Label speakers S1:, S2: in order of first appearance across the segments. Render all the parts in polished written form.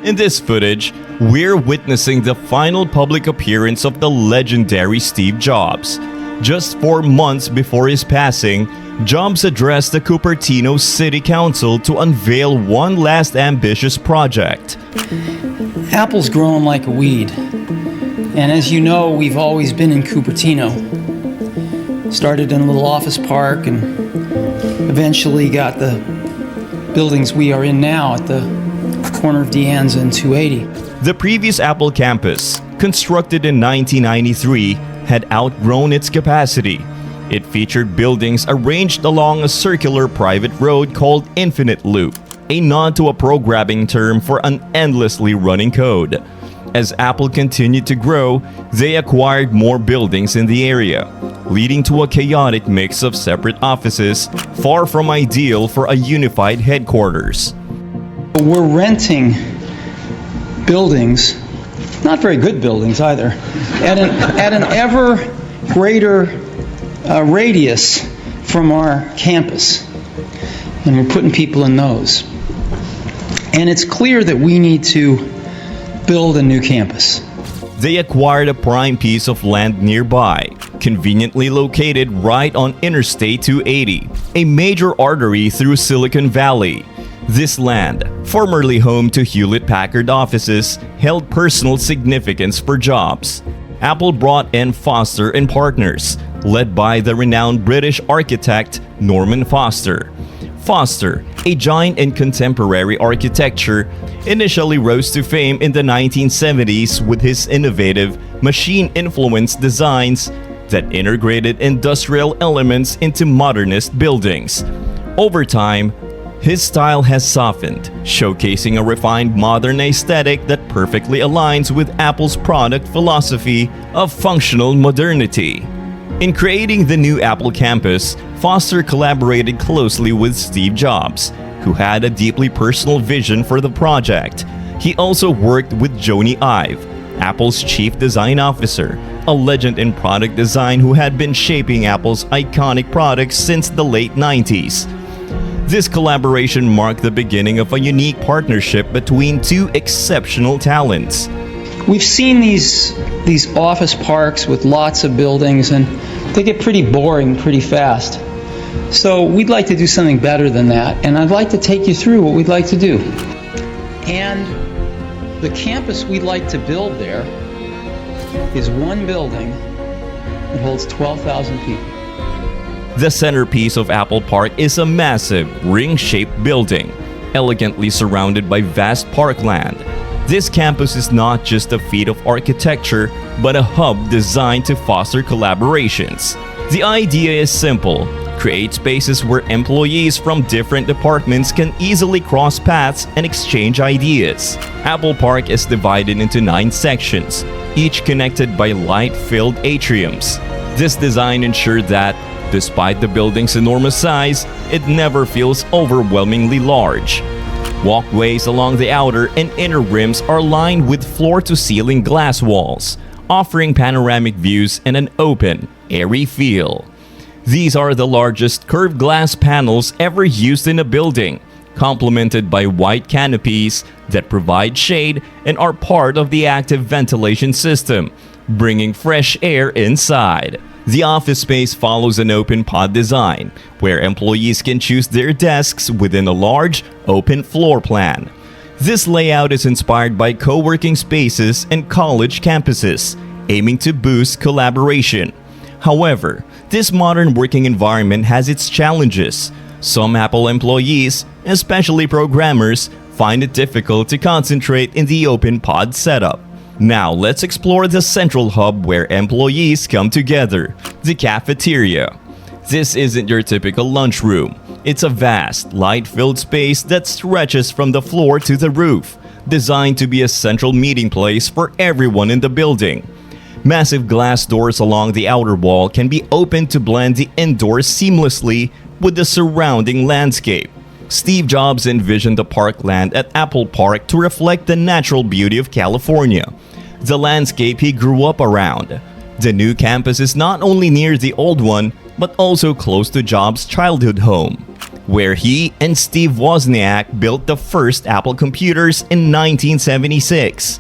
S1: In this footage, we're witnessing the final public appearance of the legendary Steve Jobs. Just 4 months before his passing, Jobs addressed the Cupertino City Council to unveil one last ambitious project.
S2: Apple's growing like a weed. And as you know, we've always been in Cupertino. Started in a little office park and eventually got the buildings we are in now at the corner of De Anza and 280.
S1: The previous Apple campus, constructed in 1993, had outgrown its capacity. It featured buildings arranged along a circular private road called Infinite Loop, a nod to a programming term for an endlessly running code. As Apple continued to grow, they acquired more buildings in the area, leading to a chaotic mix of separate offices, far from ideal for a unified headquarters.
S2: We're renting buildings, not very good buildings either, at an ever greater radius from our campus. And we're putting people in those. And it's clear that we need to build a new campus.
S1: They acquired a prime piece of land nearby, conveniently located right on Interstate 280, a major artery through Silicon Valley. This land, formerly home to Hewlett-Packard offices, held personal significance for Jobs. Apple brought in Foster and Partners, led by the renowned British architect Norman Foster. Foster, a giant in contemporary architecture, initially rose to fame in the 1970s with his innovative, machine-influenced designs that integrated industrial elements into modernist buildings. Over time, his style has softened, showcasing a refined modern aesthetic that perfectly aligns with Apple's product philosophy of functional modernity. In creating the new Apple campus, Foster collaborated closely with Steve Jobs, who had a deeply personal vision for the project. He also worked with Jony Ive, Apple's chief design officer, a legend in product design who had been shaping Apple's iconic products since the late 90s. This collaboration marked the beginning of a unique partnership between two exceptional talents.
S2: We've seen these office parks with lots of buildings, and they get pretty boring pretty fast. So we'd like to do something better than that, and I'd like to take you through what we'd like to do. And the campus we'd like to build there is one building that holds 12,000 people.
S1: The centerpiece of Apple Park is a massive, ring-shaped building, elegantly surrounded by vast parkland. This campus is not just a feat of architecture, but a hub designed to foster collaborations. The idea is simple: create spaces where employees from different departments can easily cross paths and exchange ideas. Apple Park is divided into 9 sections, each connected by light-filled atriums. This design ensured that, despite the building's enormous size, it never feels overwhelmingly large. Walkways along the outer and inner rims are lined with floor-to-ceiling glass walls, offering panoramic views and an open, airy feel. These are the largest curved glass panels ever used in a building, complemented by white canopies that provide shade and are part of the active ventilation system, bringing fresh air inside. The office space follows an open pod design, where employees can choose their desks within a large, open floor plan. This layout is inspired by co-working spaces and college campuses, aiming to boost collaboration. However, this modern working environment has its challenges. Some Apple employees, especially programmers, find it difficult to concentrate in the open pod setup. Now let's explore the central hub where employees come together, the cafeteria. This isn't your typical lunchroom. It's a vast, light-filled space that stretches from the floor to the roof, designed to be a central meeting place for everyone in the building. Massive glass doors along the outer wall can be opened to blend the indoors seamlessly with the surrounding landscape. Steve Jobs envisioned the parkland at Apple Park to reflect the natural beauty of California, the landscape he grew up around. The new campus is not only near the old one, but also close to Jobs' childhood home. where he and Steve Wozniak built the first Apple computers in 1976.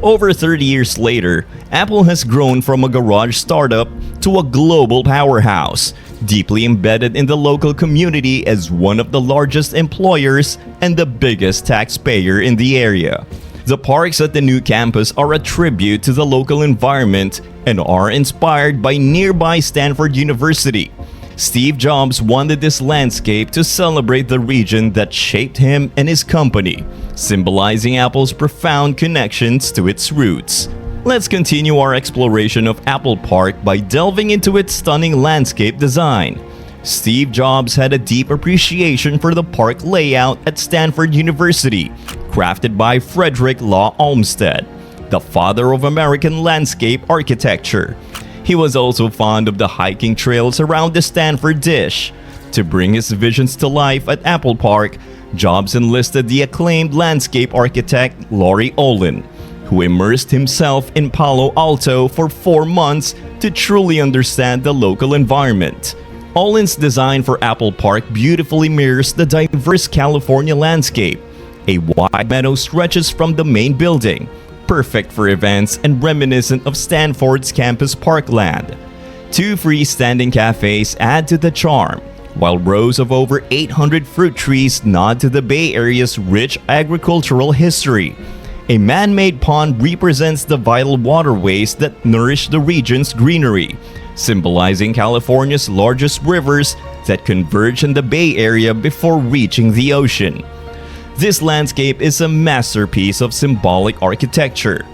S1: Over 30 years later, Apple has grown from a garage startup to a global powerhouse, deeply embedded in the local community as one of the largest employers and the biggest taxpayer in the area. The parks at the new campus are a tribute to the local environment and are inspired by nearby Stanford University. Steve Jobs wanted this landscape to celebrate the region that shaped him and his company, symbolizing Apple's profound connections to its roots. Let's continue our exploration of Apple Park by delving into its stunning landscape design. Steve Jobs had a deep appreciation for the park layout at Stanford University, crafted by Frederick Law Olmsted, the father of American landscape architecture. He was also fond of the hiking trails around the Stanford Dish. To bring his visions to life at Apple Park, Jobs enlisted the acclaimed landscape architect Laurie Olin, who immersed himself in Palo Alto for 4 months to truly understand the local environment. Olin's design for Apple Park beautifully mirrors the diverse California landscape. A wide meadow stretches from the main building, perfect for events and reminiscent of Stanford's campus parkland. 2 freestanding cafes add to the charm, while rows of over 800 fruit trees nod to the Bay Area's rich agricultural history. A man-made pond represents the vital waterways that nourish the region's greenery, symbolizing California's largest rivers that converge in the Bay Area before reaching the ocean. This landscape is a masterpiece of symbolic architecture,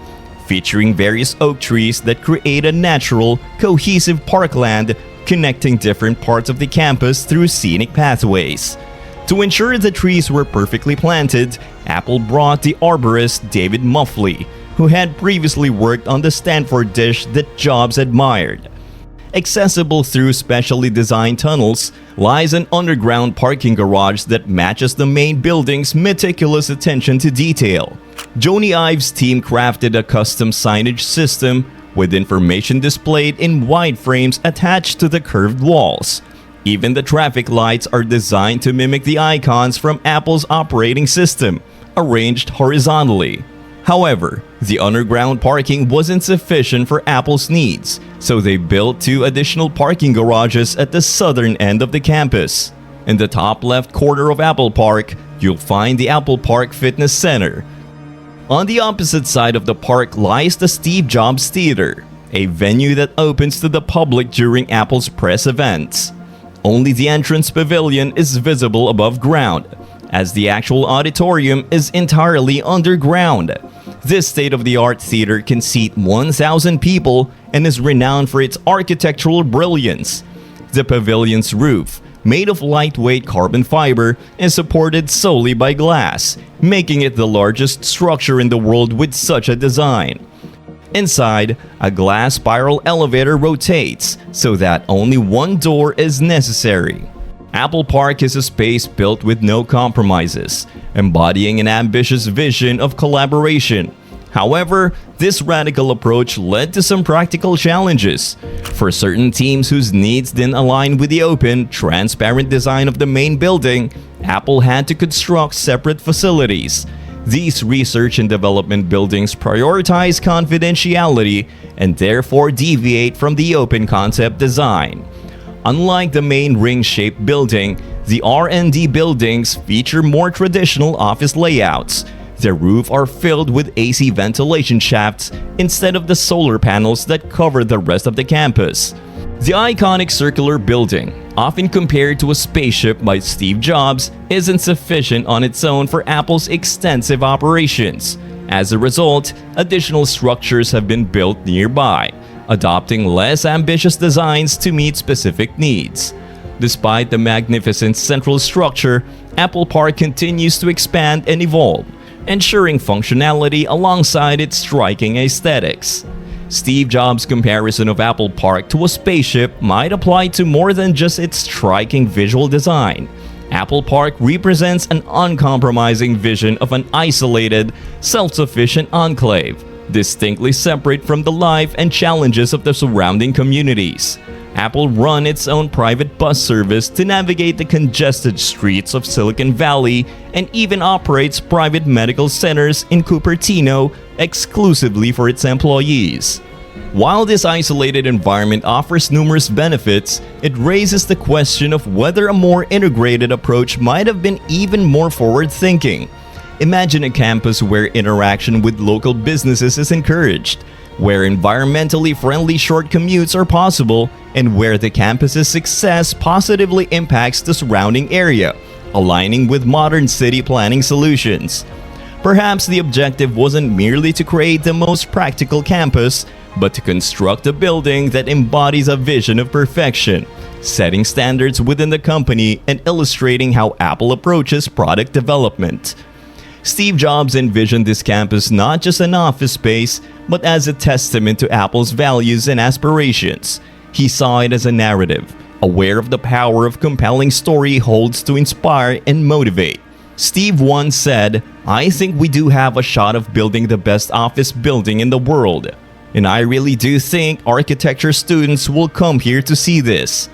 S1: featuring various oak trees that create a natural, cohesive parkland connecting different parts of the campus through scenic pathways. To ensure the trees were perfectly planted, Apple brought the arborist David Muffley, who had previously worked on the Stanford Dish that Jobs admired. Accessible through specially designed tunnels lies an underground parking garage that matches the main building's meticulous attention to detail. Joni Ives' team crafted a custom signage system with information displayed in wide frames attached to the curved walls. Even the traffic lights are designed to mimic the icons from Apple's operating system, arranged horizontally. However, the underground parking wasn't sufficient for Apple's needs, so they built 2 additional parking garages at the southern end of the campus. In the top left corner of Apple Park, you'll find the Apple Park Fitness Center. On the opposite side of the park lies the Steve Jobs Theater, a venue that opens to the public during Apple's press events. Only the entrance pavilion is visible above ground, as the actual auditorium is entirely underground. This state-of-the-art theater can seat 1,000 people and is renowned for its architectural brilliance. The pavilion's roof, made of lightweight carbon fiber, is supported solely by glass, making it the largest structure in the world with such a design. Inside, a glass spiral elevator rotates so that only one door is necessary. Apple Park is a space built with no compromises, embodying an ambitious vision of collaboration. However, this radical approach led to some practical challenges. For certain teams whose needs didn't align with the open, transparent design of the main building, Apple had to construct separate facilities. These research and development buildings prioritize confidentiality and therefore deviate from the open concept design. Unlike the main ring-shaped building, the R&D buildings feature more traditional office layouts. Their roofs are filled with AC ventilation shafts instead of the solar panels that cover the rest of the campus. The iconic circular building, often compared to a spaceship by Steve Jobs, isn't sufficient on its own for Apple's extensive operations. As a result, additional structures have been built nearby, adopting less ambitious designs to meet specific needs. Despite the magnificent central structure, Apple Park continues to expand and evolve, ensuring functionality alongside its striking aesthetics. Steve Jobs' comparison of Apple Park to a spaceship might apply to more than just its striking visual design. Apple Park represents an uncompromising vision of an isolated, self-sufficient enclave, distinctly separate from the life and challenges of the surrounding communities. Apple run its own private bus service to navigate the congested streets of Silicon Valley and even operates private medical centers in Cupertino exclusively for its employees. While this isolated environment offers numerous benefits, it raises the question of whether a more integrated approach might have been even more forward-thinking. Imagine a campus where interaction with local businesses is encouraged, where environmentally friendly short commutes are possible, and where the campus's success positively impacts the surrounding area, aligning with modern city planning solutions. Perhaps the objective wasn't merely to create the most practical campus, but to construct a building that embodies a vision of perfection, setting standards within the company and illustrating how Apple approaches product development. Steve Jobs envisioned this campus not just an office space, but as a testament to Apple's values and aspirations. He saw it as a narrative, aware of the power of compelling story holds to inspire and motivate. Steve once said, "I think we do have a shot of building the best office building in the world. And I really do think architecture students will come here to see this."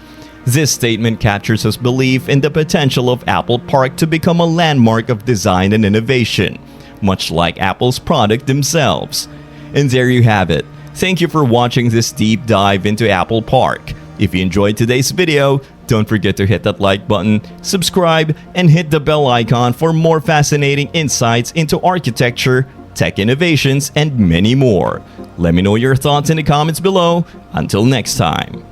S1: This statement captures his belief in the potential of Apple Park to become a landmark of design and innovation, much like Apple's product themselves. And there you have it. Thank you for watching this deep dive into Apple Park. If you enjoyed today's video, don't forget to hit that like button, subscribe, and hit the bell icon for more fascinating insights into architecture, tech innovations, and many more. Let me know your thoughts in the comments below. Until next time.